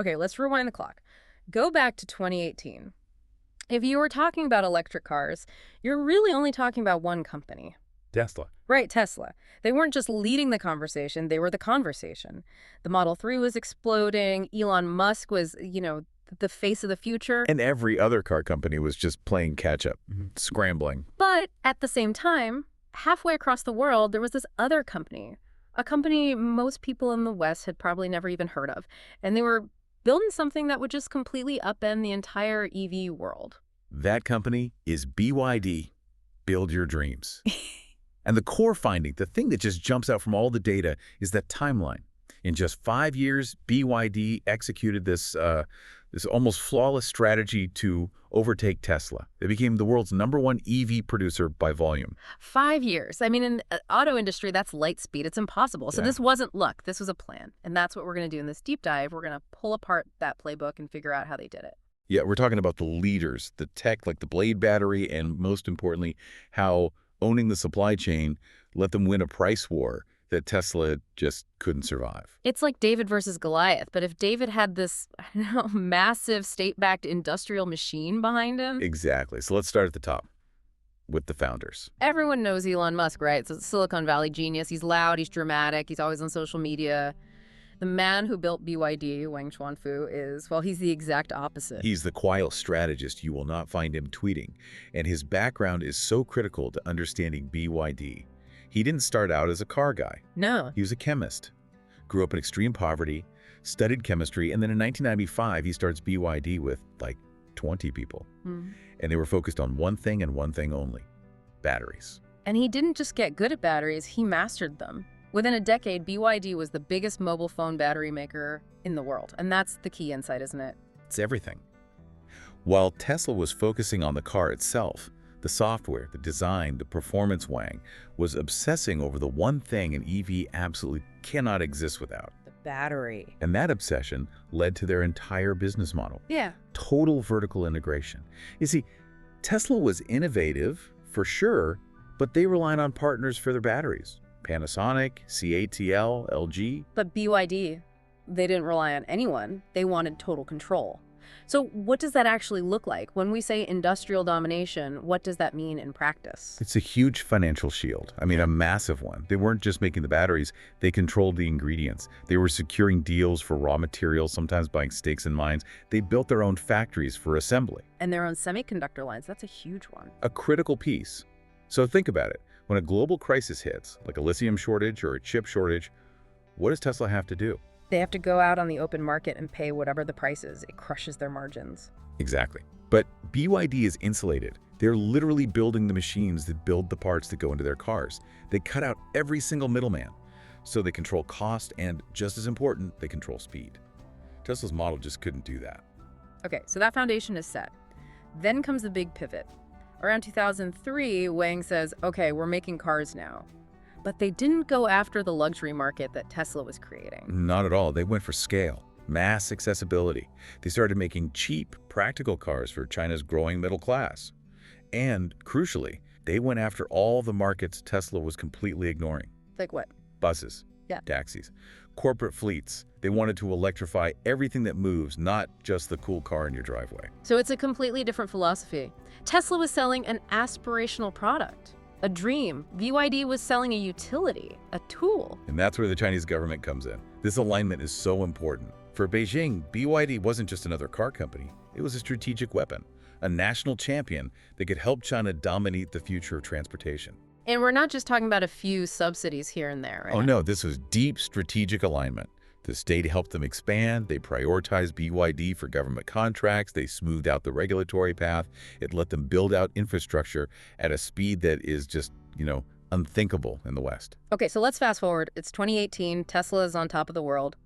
Okay, let's rewind the clock. Go back to 2018. If you were talking about electric cars, you're really only talking about one company. Tesla. Right, Tesla. They weren't just leading the conversation, they were the conversation. The Model 3 was exploding. Elon Musk was, the face of the future. And every other car company was just playing catch-up, scrambling. But at the same time, halfway across the world, there was this other company, a company most people in the West had probably never even heard of. And they were building something that would just completely upend the entire EV world. That company is BYD. Build your dreams. And the core finding, the thing that just jumps out from all the data, is that timeline. In just 5 years, BYD executed this almost flawless strategy to overtake Tesla. They became the world's #1 EV producer by volume. 5 years. I mean, in the auto industry, that's light speed. It's impossible. So this wasn't luck. This was a plan. And that's what we're going to do in this deep dive. We're going to pull apart that playbook and figure out how they did it. Yeah, we're talking about the leaders, the tech like the Blade battery, and most importantly, how owning the supply chain let them win a price war that Tesla just couldn't survive. It's like David versus Goliath, but if David had this, massive state-backed industrial machine behind him. Exactly. So let's start at the top with the founders. Everyone knows Elon Musk, right? It's a Silicon Valley genius. He's loud, he's dramatic, he's always on social media. The man who built BYD, Wang Chuanfu, he's the exact opposite. He's the quiet strategist. You will not find him tweeting. And his background is so critical to understanding BYD. He didn't start out as a car guy. No. He was a chemist. Grew up in extreme poverty, studied chemistry, and then in 1995, he starts BYD with like 20 people. And they were focused on one thing and one thing only: batteries. And he didn't just get good at batteries, he mastered them. Within a decade, BYD was the biggest mobile phone battery maker in the world. And that's the key insight, isn't it? It's everything. While Tesla was focusing on the car itself, the software, the design, the performance, Wang was obsessing over the one thing an EV absolutely cannot exist without: the battery. And that obsession led to their entire business model. Yeah. Total vertical integration. You see, Tesla was innovative, for sure, but they relied on partners for their batteries. Panasonic, CATL, LG. But BYD, they didn't rely on anyone. They wanted total control. So what does that actually look like? When we say industrial domination, what does that mean in practice? It's a huge financial shield. I mean, a massive one. They weren't just making the batteries, they controlled the ingredients. They were securing deals for raw materials, sometimes buying stakes in mines. They built their own factories for assembly. And their own semiconductor lines. That's a huge one. A critical piece. So think about it. When a global crisis hits, like a lithium shortage or a chip shortage, what does Tesla have to do? They have to go out on the open market and pay whatever the price is. It crushes their margins. Exactly. But BYD is insulated. They're literally building the machines that build the parts that go into their cars. They cut out every single middleman. So they control cost and, just as important, they control speed. Tesla's model just couldn't do that. Okay, so that foundation is set. Then comes the big pivot. Around 2003, Wang says, okay, we're making cars now. But they didn't go after the luxury market that Tesla was creating. Not at all. They went for scale, mass accessibility. They started making cheap, practical cars for China's growing middle class. And, crucially, they went after all the markets Tesla was completely ignoring. Like what? Buses, taxis, corporate fleets. They wanted to electrify everything that moves, not just the cool car in your driveway. So it's a completely different philosophy. Tesla was selling an aspirational product, a dream. BYD was selling a utility, a tool. And that's where the Chinese government comes in. This alignment is so important. For Beijing, BYD wasn't just another car company. It was a strategic weapon, a national champion that could help China dominate the future of transportation. And we're not just talking about a few subsidies here and there, right? Oh no, this was deep strategic alignment. The state helped them expand. They prioritized BYD for government contracts. They smoothed out the regulatory path. It let them build out infrastructure at a speed that is just, unthinkable in the West. Okay, so let's fast forward. It's 2018. Tesla is on top of the world.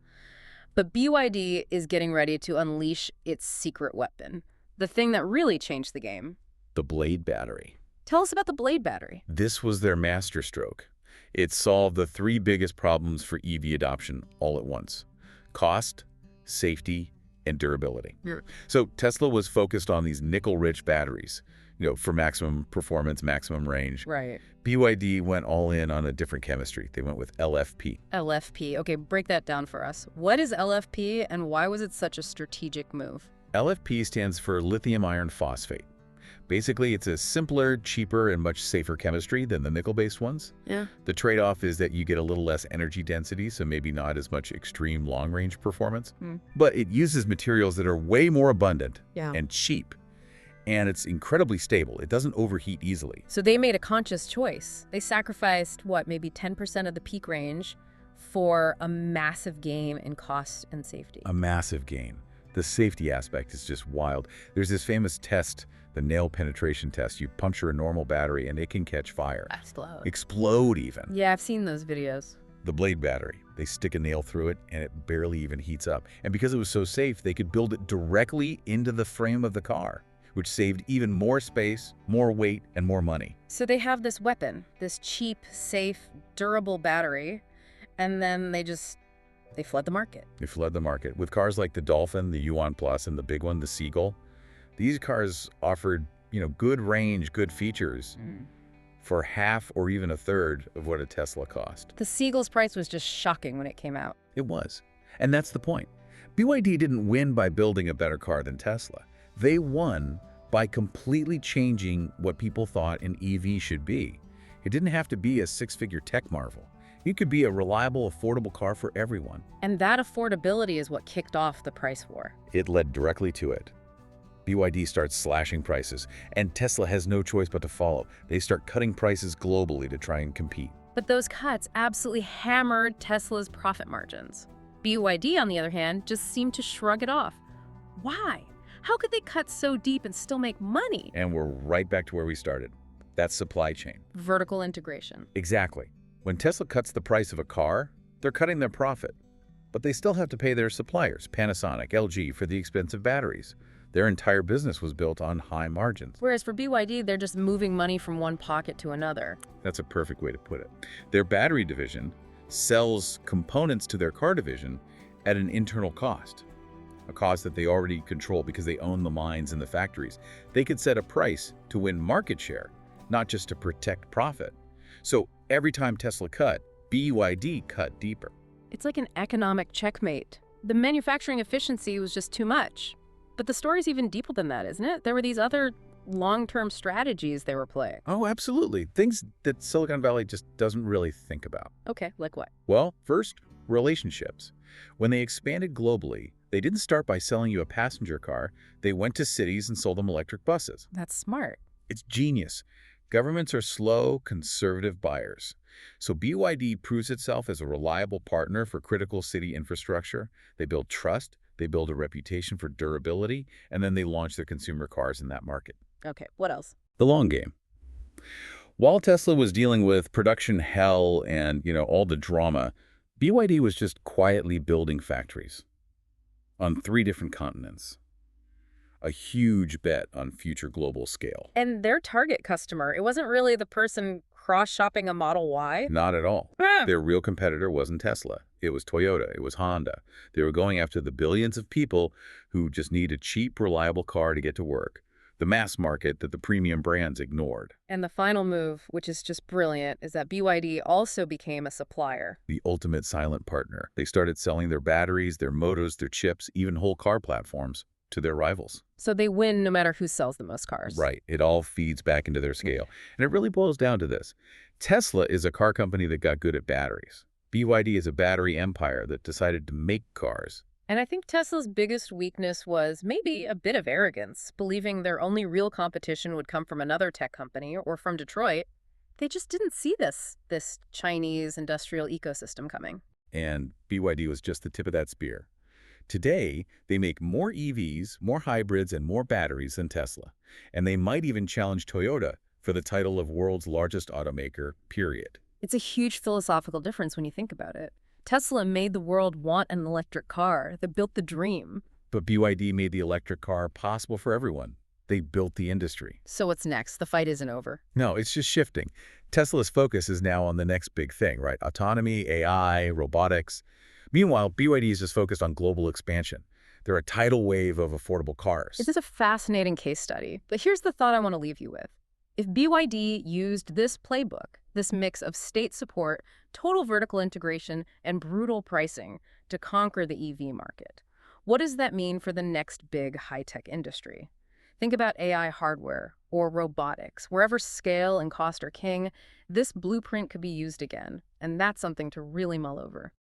But BYD is getting ready to unleash its secret weapon, the thing that really changed the game. The Blade battery. Tell us about the Blade battery. This was their masterstroke. It solved the 3 biggest problems for EV adoption all at once: cost, safety, and durability. So Tesla was focused on these nickel-rich batteries, for maximum performance, maximum range. Right. BYD went all in on a different chemistry. They went with LFP. LFP. Okay, break that down for us. What is LFP and why was it such a strategic move? LFP stands for lithium iron phosphate. Basically, it's a simpler, cheaper, and much safer chemistry than the nickel-based ones. Yeah. The trade-off is that you get a little less energy density, so maybe not as much extreme long-range performance. But it uses materials that are way more abundant and cheap. And it's incredibly stable. It doesn't overheat easily. So they made a conscious choice. They sacrificed, what, maybe 10% of the peak range for a massive gain in cost and safety. A massive gain. The safety aspect is just wild. There's this famous test, the nail penetration test. You puncture a normal battery and it can catch fire. Explode. Explode even. Yeah, I've seen those videos. The Blade battery. They stick a nail through it and it barely even heats up. And because it was so safe, they could build it directly into the frame of the car, which saved even more space, more weight, and more money. So they have this weapon, this cheap, safe, durable battery, and then they flood the market. They flood the market. With cars like the Dolphin, the Yuan Plus, and the big one, the Seagull, these cars offered, good range, good features for half or even a third of what a Tesla cost. The Seagull's price was just shocking when it came out. It was. And that's the point. BYD didn't win by building a better car than Tesla. They won by completely changing what people thought an EV should be. It didn't have to be a six-figure tech marvel. It could be a reliable, affordable car for everyone. And that affordability is what kicked off the price war. It led directly to it. BYD starts slashing prices, and Tesla has no choice but to follow. They start cutting prices globally to try and compete. But those cuts absolutely hammered Tesla's profit margins. BYD, on the other hand, just seemed to shrug it off. Why? How could they cut so deep and still make money? And we're right back to where we started. That's supply chain. Vertical integration. Exactly. When Tesla cuts the price of a car, they're cutting their profit. But they still have to pay their suppliers, Panasonic, LG, for the expensive batteries. Their entire business was built on high margins. Whereas for BYD, they're just moving money from one pocket to another. That's a perfect way to put it. Their battery division sells components to their car division at an internal cost, a cost that they already control because they own the mines and the factories. They could set a price to win market share, not just to protect profit. So every time Tesla cut, BYD cut deeper. It's like an economic checkmate. The manufacturing efficiency was just too much. But the story's even deeper than that, isn't it? There were these other long-term strategies they were playing. Oh, absolutely. Things that Silicon Valley just doesn't really think about. Okay, like what? Well, first, relationships. When they expanded globally, they didn't start by selling you a passenger car. They went to cities and sold them electric buses. That's smart. It's genius. Governments are slow, conservative buyers. So BYD proves itself as a reliable partner for critical city infrastructure. They build trust, they build a reputation for durability, and then they launch their consumer cars in that market. Okay, what else? The long game. While Tesla was dealing with production hell and, all the drama, BYD was just quietly building factories on 3 different continents. A huge bet on future global scale. And their target customer, it wasn't really the person cross-shopping a Model Y? Not at all. Their real competitor wasn't Tesla. It was Toyota. It was Honda. They were going after the billions of people who just need a cheap, reliable car to get to work. The mass market that the premium brands ignored. And the final move, which is just brilliant, is that BYD also became a supplier. The ultimate silent partner. They started selling their batteries, their motors, their chips, even whole car platforms to their rivals. So they win no matter who sells the most cars. Right. It all feeds back into their scale. And it really boils down to this. Tesla is a car company that got good at batteries. BYD is a battery empire that decided to make cars. And I think Tesla's biggest weakness was maybe a bit of arrogance, believing their only real competition would come from another tech company or from Detroit. They just didn't see this Chinese industrial ecosystem coming. And BYD was just the tip of that spear. Today, they make more EVs, more hybrids, and more batteries than Tesla. And they might even challenge Toyota for the title of world's largest automaker, period. It's a huge philosophical difference when you think about it. Tesla made the world want an electric car. They built the dream. But BYD made the electric car possible for everyone. They built the industry. So what's next? The fight isn't over. No, it's just shifting. Tesla's focus is now on the next big thing, right? Autonomy, AI, robotics. Meanwhile, BYD is just focused on global expansion. They're a tidal wave of affordable It cars. is a fascinating case study, but here's the thought I want to leave you with. If BYD used this playbook, this mix of state support, total vertical integration, and brutal pricing to conquer the EV market, what does that mean for the next big high-tech industry? Think about AI hardware or robotics. Wherever scale and cost are king, this blueprint could be used again, and that's something to really mull over.